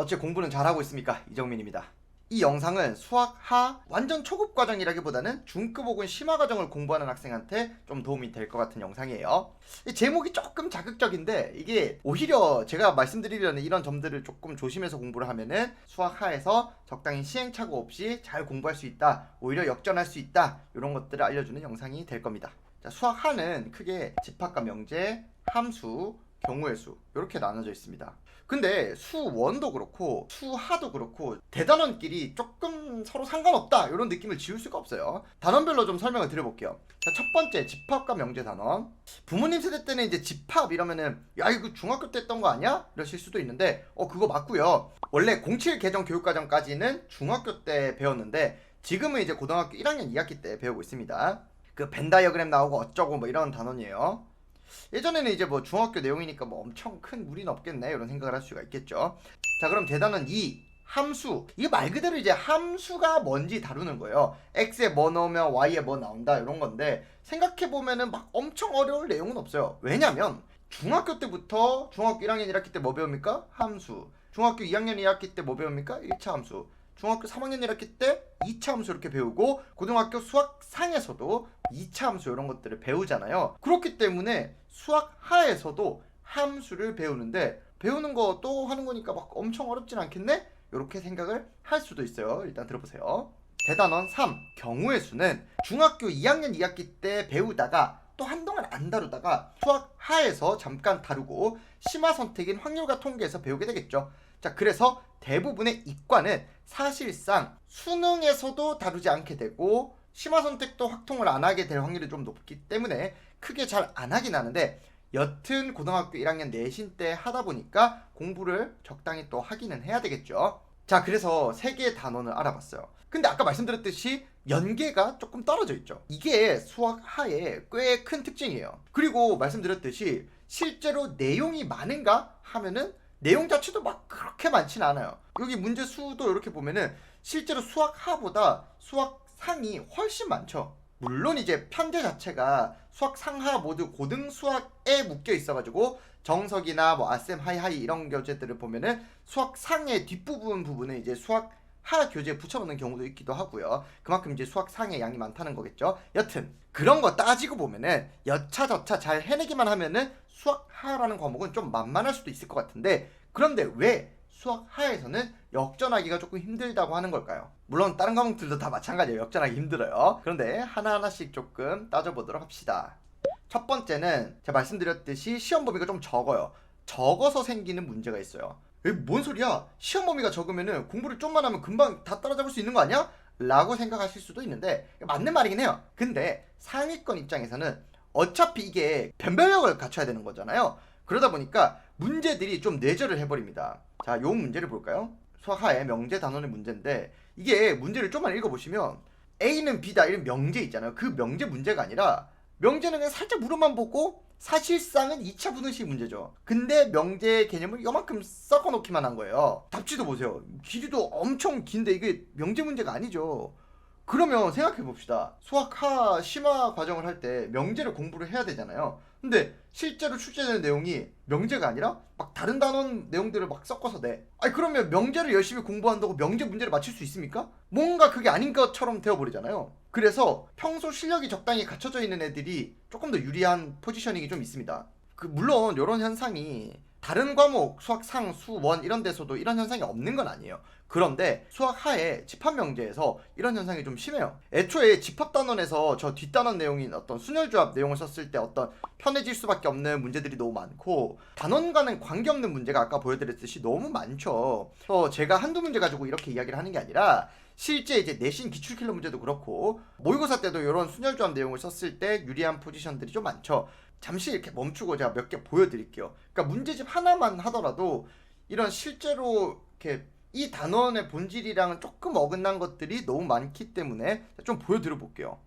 어째 공부는 잘하고 있습니까? 이정민입니다. 이 영상은 수학 하 완전 초급 과정이라기보다는 중급 혹은 심화 과정을 공부하는 학생한테 좀 도움이 될 것 같은 영상이에요. 이 제목이 조금 자극적인데 이게 오히려 제가 말씀드리려는 이런 점들을 조금 조심해서 공부를 하면은 수학 하에서 적당히 시행착오 없이 잘 공부할 수 있다, 오히려 역전할 수 있다, 이런 것들을 알려주는 영상이 될 겁니다. 자, 수학 하는 크게 집합과 명제, 함수, 경우의 수 이렇게 나눠져 있습니다. 근데 수원도 그렇고 수하도 그렇고 대단원끼리 조금 서로 상관없다 이런 느낌을 지울 수가 없어요. 단원별로 좀 설명을 드려볼게요. 자, 첫 번째 집합과 명제 단원. 부모님 세대 때는 이제 집합 이러면은 야 이거 중학교 때 했던 거 아니야? 이러실 수도 있는데 그거 맞고요. 원래 07 개정 교육과정까지는 중학교 때 배웠는데 지금은 이제 고등학교 1학년 2학기 때 배우고 있습니다. 그 벤 다이어그램 나오고 어쩌고 뭐 이런 단원이에요. 예전에는 이제 뭐 중학교 내용이니까 뭐 엄청 큰 무리는 없겠네 이런 생각을 할 수가 있겠죠. 자, 그럼 대단원 2 함수. 이게 말 그대로 이제 함수가 뭔지 다루는 거예요. x에 뭐 넣으면 y에 뭐 나온다 이런 건데 생각해 보면은 막 엄청 어려울 내용은 없어요. 왜냐면 중학교 때부터 중학교 1학년 1학기 때 뭐 배웁니까? 함수. 중학교 2학년 2학기 때 뭐 배웁니까? 1차 함수. 중학교 3학년 1학기 때 2차 함수 이렇게 배우고 고등학교 수학상에서도 2차 함수 이런 것들을 배우잖아요. 그렇기 때문에 수학 하에서도 함수를 배우는데 배우는 거 또 하는 거니까 막 엄청 어렵진 않겠네? 이렇게 생각을 할 수도 있어요. 일단 들어보세요. 대단원 3 경우의 수는 중학교 2학년 2학기 때 배우다가 또 한동안 안 다루다가 수학 하에서 잠깐 다루고 심화 선택인 확률과 통계에서 배우게 되겠죠. 자, 그래서 대부분의 이과는 사실상 수능에서도 다루지 않게 되고 심화 선택도 확통을 안 하게 될 확률이 좀 높기 때문에 크게 잘 안 하긴 하는데 여튼 고등학교 1학년 내신 때 하다 보니까 공부를 적당히 또 하기는 해야 되겠죠. 자, 그래서 세 개의 단원을 알아봤어요. 근데 아까 말씀드렸듯이 연계가 조금 떨어져 있죠. 이게 수학 하의 꽤 큰 특징이에요. 그리고 말씀드렸듯이 실제로 내용이 많은가 하면은 내용 자체도 막 그렇게 많진 않아요. 여기 문제 수도 이렇게 보면은 실제로 수학 하보다 수학 상이 훨씬 많죠. 물론 이제 편제 자체가 수학 상하 모두 고등 수학에 묶여 있어가지고 정석이나 뭐 아셈 하이하이 이런 교재들을 보면은 수학 상의 뒷부분 부분은 이제 수학 하 교재에 붙여놓는 경우도 있기도 하고요. 그만큼 이제 수학 상의 양이 많다는 거겠죠. 여튼 그런 거 따지고 보면은 여차저차 잘 해내기만 하면은 수학 하라는 과목은 좀 만만할 수도 있을 것 같은데 그런데 왜 수학 하에서는 역전하기가 조금 힘들다고 하는 걸까요? 물론 다른 과목들도 다 마찬가지예요. 역전하기 힘들어요. 그런데 하나하나씩 조금 따져보도록 합시다. 첫 번째는 제가 말씀드렸듯이 시험 범위가 좀 적어요. 적어서 생기는 문제가 있어요. 뭔 소리야? 시험 범위가 적으면은 공부를 좀만 하면 금방 다 따라잡을 수 있는 거 아니야? 라고 생각하실 수도 있는데 맞는 말이긴 해요. 근데 상위권 입장에서는 어차피 이게 변별력을 갖춰야 되는 거잖아요. 그러다 보니까 문제들이 좀 뇌절을 해버립니다. 자, 요 문제를 볼까요? 수학하의 명제 단원의 문제인데 이게 문제를 좀만 읽어보시면 A는 B다 이런 명제 있잖아요. 그 명제 문제가 아니라 명제는 그냥 살짝 물어만 보고 사실상은 2차 분응식 문제죠. 근데 명제 개념을 요만큼 섞어 놓기만 한 거예요. 답지도 보세요. 길이도 엄청 긴데 이게 명제 문제가 아니죠. 그러면 생각해 봅시다. 수학하 심화 과정을 할 때 명제를 공부를 해야 되잖아요. 근데 실제로 출제되는 내용이 명제가 아니라 막 다른 단원 내용들을 막 섞어서 내. 아니 그러면 명제를 열심히 공부한다고 명제 문제를 맞출 수 있습니까? 뭔가 그게 아닌 것처럼 되어버리잖아요. 그래서 평소 실력이 적당히 갖춰져 있는 애들이 조금 더 유리한 포지셔닝이 좀 있습니다. 물론 이런 현상이 다른 과목 수학 상, 수, 원 이런 데서도 이런 현상이 없는 건 아니에요. 그런데 수학 하에 집합 명제에서 이런 현상이 좀 심해요. 애초에 집합 단원에서 저 뒷단원 내용인 어떤 순열조합 내용을 썼을 때 어떤 편해질 수밖에 없는 문제들이 너무 많고 단원과는 관계없는 문제가 아까 보여드렸듯이 너무 많죠. 제가 한두 문제 가지고 이렇게 이야기를 하는 게 아니라 실제 이제 내신 기출킬러 문제도 그렇고 모의고사 때도 이런 순열조합 내용을 썼을 때 유리한 포지션들이 좀 많죠. 잠시 이렇게 멈추고 제가 몇 개 보여드릴게요. 그러니까 문제집 하나만 하더라도 이런 실제로 이렇게 이 단원의 본질이랑은 조금 어긋난 것들이 너무 많기 때문에 좀 보여드려 볼게요.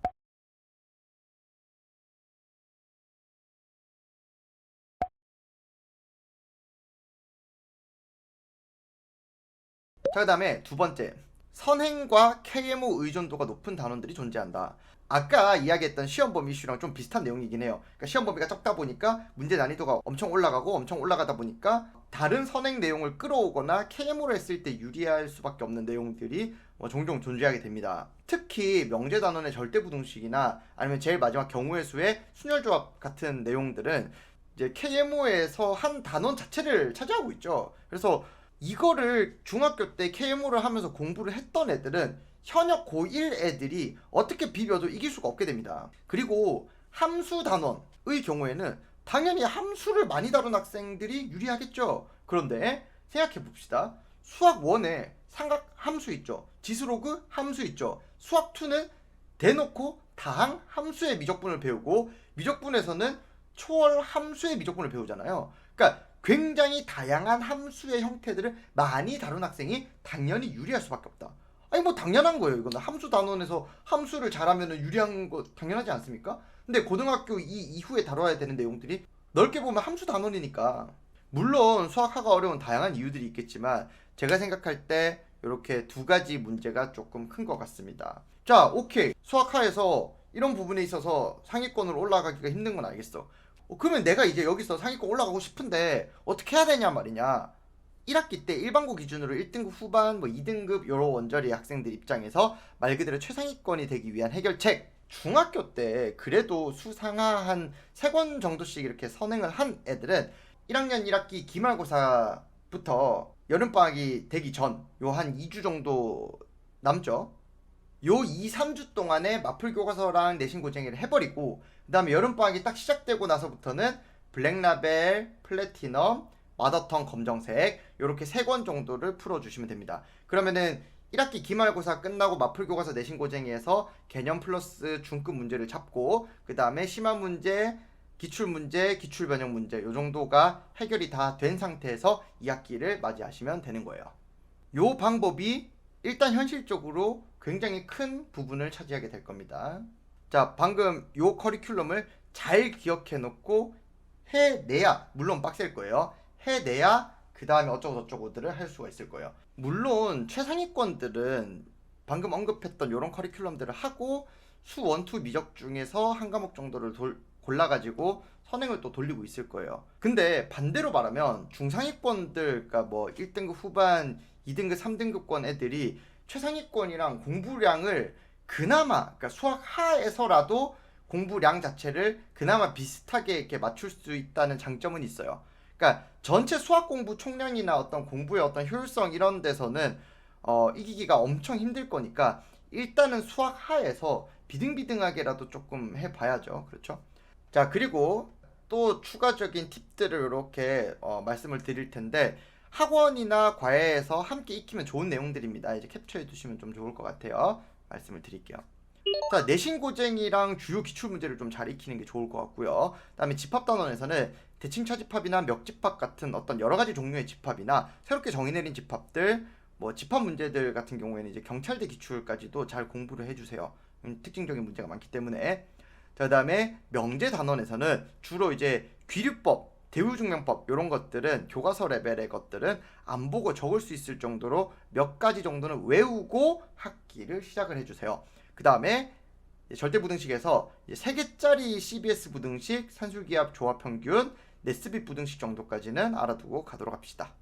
자, 그 다음에 두 번째 선행과 KMO 의존도가 높은 단원들이 존재한다. 아까 이야기했던 시험 범위 이슈랑 좀 비슷한 내용이긴 해요. 그러니까 시험 범위가 적다 보니까 문제 난이도가 엄청 올라가고 엄청 올라가다 보니까 다른 선행 내용을 끌어오거나 KMO를 했을 때 유리할 수밖에 없는 내용들이 종종 존재하게 됩니다. 특히 명제단원의 절대부등식이나 아니면 제일 마지막 경우의 수의 순열조합 같은 내용들은 이제 KMO에서 한 단원 자체를 차지하고 있죠. 그래서 이거를 중학교 때 KMO를 하면서 공부를 했던 애들은 현역 고1 애들이 어떻게 비벼도 이길 수가 없게 됩니다. 그리고 함수 단원의 경우에는 당연히 함수를 많이 다룬 학생들이 유리하겠죠. 그런데 생각해 봅시다. 수학 1에 삼각 함수 있죠. 지수로그 함수 있죠. 수학 2는 대놓고 다항 함수의 미적분을 배우고 미적분에서는 초월 함수의 미적분을 배우잖아요. 그러니까 굉장히 다양한 함수의 형태들을 많이 다룬 학생이 당연히 유리할 수밖에 없다. 아니 뭐 당연한 거예요. 이거는 함수 단원에서 함수를 잘하면 유리한 거 당연하지 않습니까? 근데 고등학교 이후에 다뤄야 되는 내용들이 넓게 보면 함수 단원이니까 물론 수학하가 어려운 다양한 이유들이 있겠지만 제가 생각할 때 이렇게 두 가지 문제가 조금 큰 것 같습니다. 자, 오케이. 수학하에서 이런 부분에 있어서 상위권으로 올라가기가 힘든 건 알겠어. 그러면 내가 이제 여기서 상위권 올라가고 싶은데 어떻게 해야 되냐 말이냐. 1학기 때 일반고 기준으로 1등급 후반, 2등급 요런 원저리 학생들 입장에서 말 그대로 최상위권이 되기 위한 해결책. 중학교 때 그래도 수상하 한 3권 정도씩 이렇게 선행을 한 애들은 1학년 1학기 기말고사부터 여름방학이 되기 전 요 한 2주 정도 남죠. 요 2, 3주 동안에 마플 교과서랑 내신 고쟁이를 해버리고 그 다음에 여름방학이 딱 시작되고 나서부터는 블랙라벨, 플래티넘, 마더턴 검정색 요렇게 3권 정도를 풀어주시면 됩니다. 그러면은 1학기 기말고사 끝나고 마플 교과서 내신 고쟁이에서 개념 플러스 중급 문제를 잡고 그 다음에 심화 문제, 기출 문제, 기출 변형 문제 요 정도가 해결이 다 된 상태에서 2학기를 맞이하시면 되는 거예요. 요 방법이 일단 현실적으로 굉장히 큰 부분을 차지하게 될 겁니다. 자, 방금 요 커리큘럼을 잘 기억해 놓고 해내야, 물론 빡셀 거예요. 해내야 그 다음에 어쩌고 저쩌고들을 할 수가 있을 거예요. 물론 최상위권들은 방금 언급했던 요런 커리큘럼들을 하고 수 1, 2 미적 중에서 한 과목 정도를 골라가지고 선행을 또 돌리고 있을 거예요. 근데 반대로 말하면 중상위권들, 그러니까 뭐 1등급 후반, 2등급, 3등급권 애들이 최상위권이랑 공부량을 그나마, 그러니까 수학 하에서라도 공부량 자체를 그나마 비슷하게 이렇게 맞출 수 있다는 장점은 있어요. 그러니까 전체 수학 공부 총량이나 어떤 공부의 어떤 효율성 이런 데서는 이기기가 엄청 힘들 거니까 일단은 수학 하에서 비등비등하게라도 조금 해봐야죠. 그렇죠? 자, 그리고 또 추가적인 팁들을 이렇게 말씀을 드릴 텐데 학원이나 과외에서 함께 익히면 좋은 내용들입니다. 이제 캡처해 두시면 좀 좋을 것 같아요. 말씀을 드릴게요. 자, 내신 고쟁이랑 주요 기출 문제를 좀 잘 익히는 게 좋을 것 같고요. 그다음에 집합단원에서는 대칭차 집합이나 멱집합 같은 어떤 여러 가지 종류의 집합이나 새롭게 정의 내린 집합들, 뭐 집합 문제들 같은 경우에는 이제 경찰대 기출까지도 잘 공부를 해주세요. 특징적인 문제가 많기 때문에. 자, 그다음에 명제 단원에서는 주로 이제 귀류법, 대우증명법 이런 것들은 교과서 레벨의 것들은 안 보고 적을 수 있을 정도로 몇 가지 정도는 외우고 학기를 시작을 해주세요. 그 다음에 절대부등식에서 3개짜리 CBS 부등식, 산술기압 조합평균, 네스빗 부등식 정도까지는 알아두고 가도록 합시다.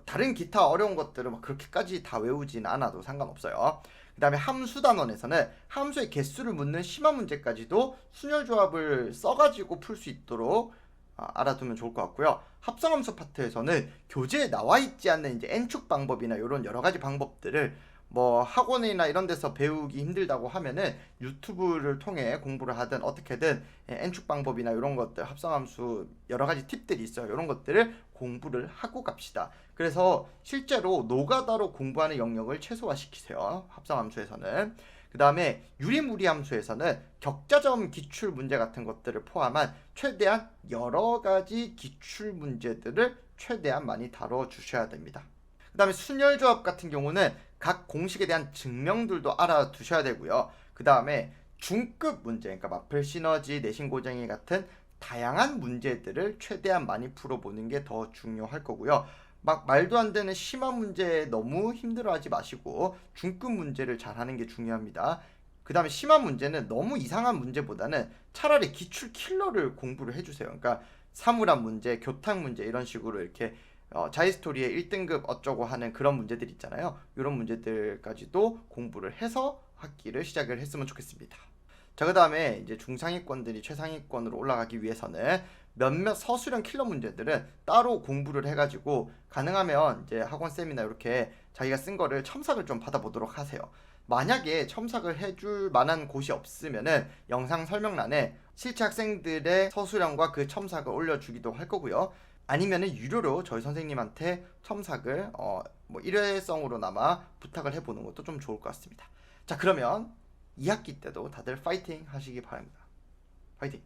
다른 기타 어려운 것들은 막 그렇게까지 다 외우진 않아도 상관없어요. 그 다음에 함수 단원에서는 함수의 개수를 묻는 심화 문제까지도 순열조합을 써가지고 풀 수 있도록 알아두면 좋을 것 같고요. 합성함수 파트에서는 교재에 나와 있지 않는 이제 N축 방법이나 이런 여러 가지 방법들을 뭐 학원이나 이런 데서 배우기 힘들다고 하면은 유튜브를 통해 공부를 하든 어떻게든 N축 방법이나 이런 것들, 합성함수 여러 가지 팁들이 있어요. 이런 것들을 공부를 하고 갑시다. 그래서 실제로 노가다로 공부하는 영역을 최소화시키세요. 합성함수에서는. 그 다음에 유리무리함수에서는 격자점 기출 문제 같은 것들을 포함한 최대한 여러 가지 기출 문제들을 최대한 많이 다뤄주셔야 됩니다. 그 다음에 순열조합 같은 경우는 각 공식에 대한 증명들도 알아두셔야 되고요. 그 다음에 중급 문제, 그러니까 마플 시너지, 내신 고쟁이 같은 다양한 문제들을 최대한 많이 풀어보는 게 더 중요할 거고요. 막 말도 안 되는 심한 문제에 너무 힘들어하지 마시고 중급 문제를 잘 하는 게 중요합니다. 그 다음에 심한 문제는 너무 이상한 문제보다는 차라리 기출 킬러를 공부를 해주세요. 그러니까 사물함 문제, 교탁 문제 이런 식으로 이렇게 자이스토리에 1등급 어쩌고 하는 그런 문제들 있잖아요. 이런 문제들까지도 공부를 해서 학기를 시작을 했으면 좋겠습니다. 자, 그 다음에 이제 중상위권들이 최상위권으로 올라가기 위해서는 몇몇 서술형 킬러 문제들은 따로 공부를 해가지고 가능하면 이제 학원쌤이나 이렇게 자기가 쓴 거를 첨삭을 좀 받아보도록 하세요. 만약에 첨삭을 해줄 만한 곳이 없으면은 영상 설명란에 실제 학생들의 서술형과 그 첨삭을 올려주기도 할 거고요. 아니면은 유료로 저희 선생님한테 첨삭을 뭐 일회성으로나마 부탁을 해보는 것도 좀 좋을 것 같습니다. 자, 그러면 2학기 때도 다들 파이팅 하시기 바랍니다. 파이팅!